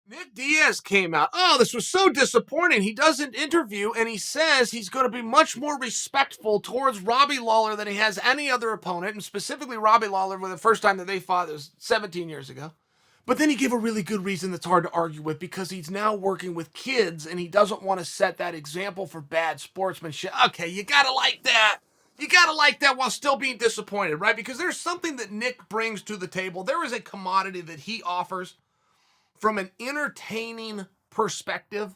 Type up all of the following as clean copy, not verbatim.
Nick Diaz came out. Oh, this was so disappointing. He does an interview and he says he's going to be much more respectful towards Robbie Lawler than he has any other opponent, and specifically Robbie Lawler for the first time that they fought was 17 years ago. But then he gave a really good reason that's hard to argue with because he's now working with kids and he doesn't want to set that example for bad sportsmanship. Okay, you got to like that. You got to like that while still being disappointed, right? Because there's something that Nick brings to the table. There is a commodity that he offers from an entertaining perspective.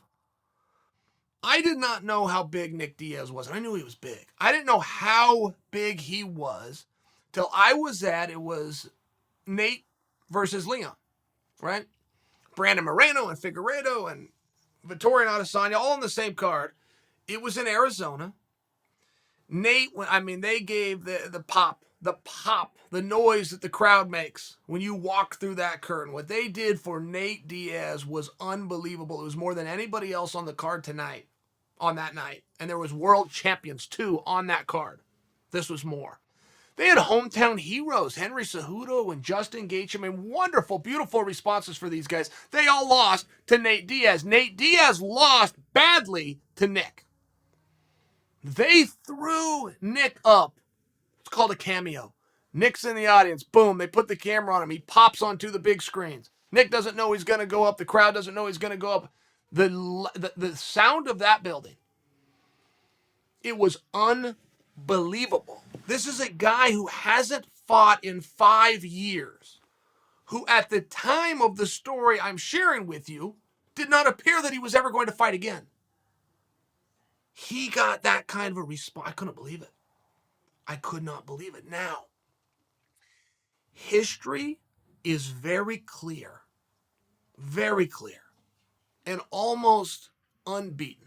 I did not know how big Nick Diaz was. I knew he was big. I didn't know how big he was till I was at, it was Nate versus Leon, right? Brandon Moreno and Figueiredo and Vittorio and Adesanya all on the same card. It was in Arizona. Nate, they gave the pop, the noise that the crowd makes when you walk through that curtain. What they did for Nate Diaz was unbelievable. It was more than anybody else on the card tonight, on that night. And there was world champions, too, on that card. This was more. They had hometown heroes, Henry Cejudo and Justin Gaethje. Wonderful, beautiful responses for these guys. They all lost to Nate Diaz. Nate Diaz lost badly to Nick. They threw Nick up. It's called a cameo. Nick's in the audience. Boom, they put the camera on him. He pops onto the big screens. Nick doesn't know he's going to go up. The crowd doesn't know he's going to go up. The sound of that building, it was unbelievable. This is a guy who hasn't fought in 5 years, who at the time of the story I'm sharing with you, did not appear that he was ever going to fight again. He got that kind of a response. I couldn't believe it. I could not believe it. Now, history is very clear, and almost unbeaten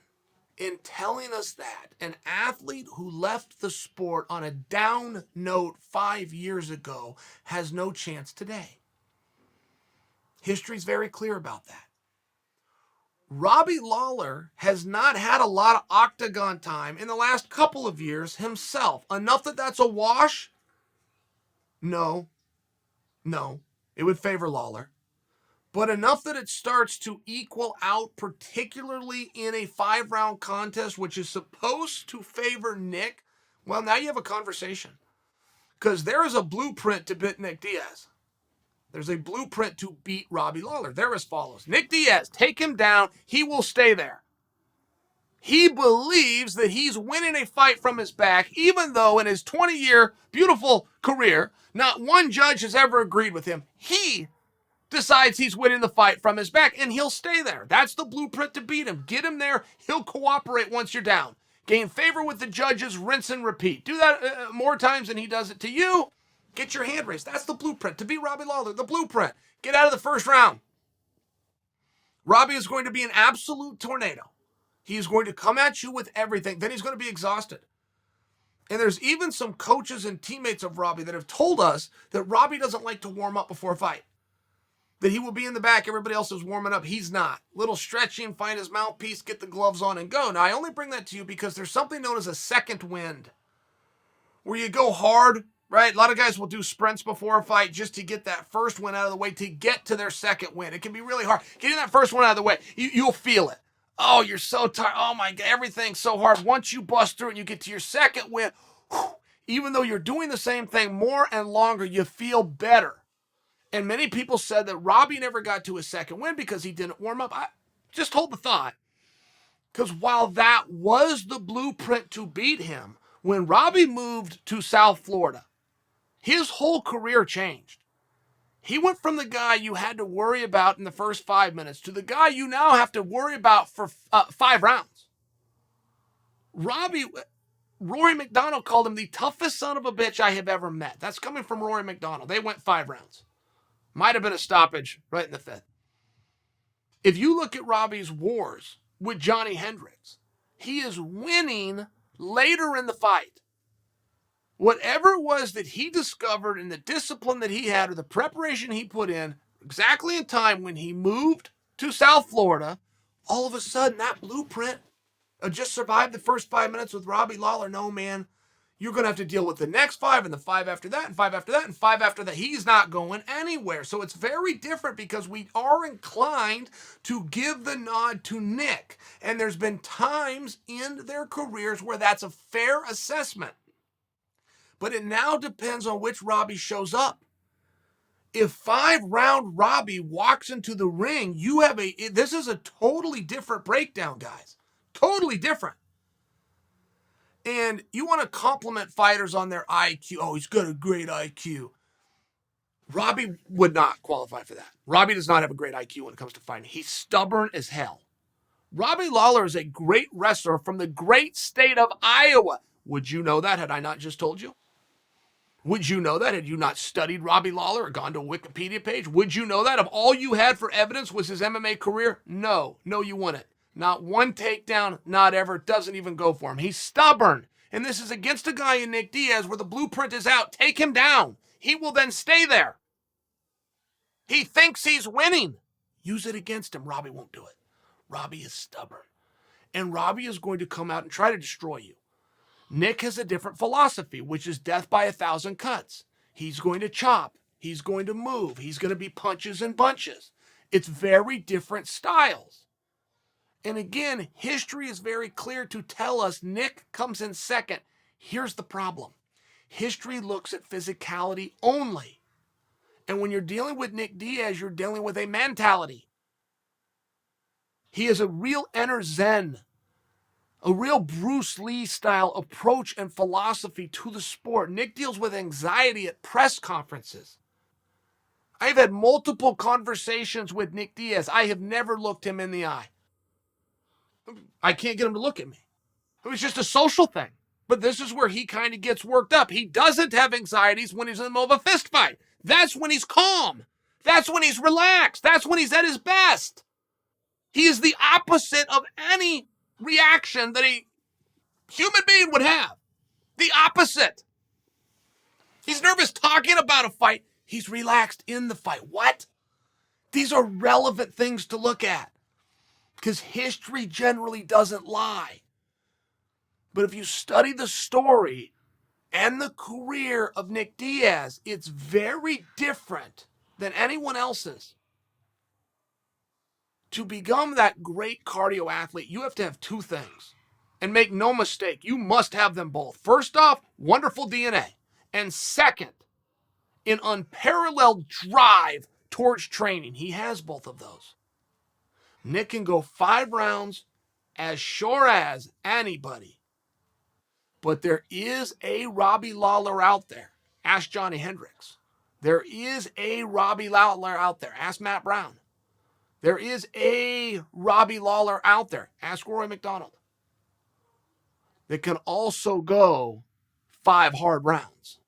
in telling us that an athlete who left the sport on a down note 5 years ago has no chance today. History's very clear about that. Robbie Lawler has not had a lot of octagon time in the last couple of years himself. Enough that that's a wash? No. It would favor Lawler. But enough that it starts to equal out, particularly in a 5-round contest, which is supposed to favor Nick. Well, now you have a conversation. Because there is a blueprint to beat Nick Diaz. There's a blueprint to beat Robbie Lawler. They're as follows. Nick Diaz, take him down. He will stay there. He believes that he's winning a fight from his back, even though in his 20-year beautiful career, not one judge has ever agreed with him. He decides he's winning the fight from his back, and he'll stay there. That's the blueprint to beat him. Get him there. He'll cooperate once you're down. Gain favor with the judges, rinse and repeat. Do that more times than he does it to you. Get your hand raised. That's the blueprint. To beat Robbie Lawler, the blueprint. Get out of the first round. Robbie is going to be an absolute tornado. He is going to come at you with everything. Then he's going to be exhausted. And there's even some coaches and teammates of Robbie that have told us that Robbie doesn't like to warm up before a fight. That he will be in the back. Everybody else is warming up. He's not. Little stretching, find his mouthpiece, get the gloves on, and go. Now, I only bring that to you because there's something known as a second wind, where you go hard, right? A lot of guys will do sprints before a fight just to get that first one out of the way to get to their second win. It can be really hard. Getting that first one out of the way, you'll feel it. Oh, you're so tired. Oh, my God, everything's so hard. Once you bust through it and you get to your second win, even though you're doing the same thing more and longer, you feel better. And many people said that Robbie never got to his second win because he didn't warm up. I just hold the thought. Because while that was the blueprint to beat him, when Robbie moved to South Florida, his whole career changed. He went from the guy you had to worry about in the first 5 minutes to the guy you now have to worry about for 5 rounds. Rory McDonald called him the toughest son of a bitch I have ever met. That's coming from Rory McDonald. They went 5 rounds. Might have been a stoppage right in the 5th. If you look at Robbie's wars with Johnny Hendricks, he is winning later in the fight. Whatever it was that he discovered in the discipline that he had or the preparation he put in, exactly in time when he moved to South Florida, all of a sudden that blueprint just survived the first 5 minutes with Robbie Lawler. No, man, You're going to have to deal with the next 5 and the 5 after that and 5 after that and 5 after that. He's not going anywhere. So it's very different because we are inclined to give the nod to Nick. And there's been times in their careers where that's a fair assessment. But it now depends on which Robbie shows up. If 5-round Robbie walks into the ring, this is a totally different breakdown, guys. Totally different. And you want to compliment fighters on their IQ. Oh, he's got a great IQ. Robbie would not qualify for that. Robbie does not have a great IQ when it comes to fighting. He's stubborn as hell. Robbie Lawler is a great wrestler from the great state of Iowa. Would you know that had I not just told you? Would you know that had you not studied Robbie Lawler or gone to a Wikipedia page? Would you know that if all you had for evidence was his MMA career? No, you wouldn't. Not one takedown, not ever. Doesn't even go for him. He's stubborn. And this is against a guy in Nick Diaz where the blueprint is out. Take him down. He will then stay there. He thinks he's winning. Use it against him. Robbie won't do it. Robbie is stubborn. And Robbie is going to come out and try to destroy you. Nick has a different philosophy, which is death by 1,000 cuts. He's going to chop. He's going to move. He's going to be punches and bunches. It's very different styles. And again, history is very clear to tell us Nick comes in second. Here's the problem. History looks at physicality only. And when you're dealing with Nick Diaz, you're dealing with a mentality. He is a real inner Zen, a real Bruce Lee style approach and philosophy to the sport. Nick deals with anxiety at press conferences. I've had multiple conversations with Nick Diaz. I have never looked him in the eye. I can't get him to look at me. It was just a social thing. But this is where he kind of gets worked up. He doesn't have anxieties when he's in the middle of a fist fight. That's when he's calm. That's when he's relaxed. That's when he's at his best. He is the opposite of any reaction that a human being would have. The opposite. He's nervous talking about a fight. He's relaxed in the fight. What? These are relevant things to look at. Because history generally doesn't lie. But if you study the story and the career of Nick Diaz, it's very different than anyone else's. To become that great cardio athlete, you have to have two things. And make no mistake, you must have them both. First off, wonderful DNA. And second, an unparalleled drive towards training. He has both of those. Nick can go 5 rounds as sure as anybody. But there is a Robbie Lawler out there. Ask Johnny Hendricks. There is a Robbie Lawler out there. Ask Matt Brown. There is a Robbie Lawler out there. Ask Rory McDonald. That can also go 5 hard rounds.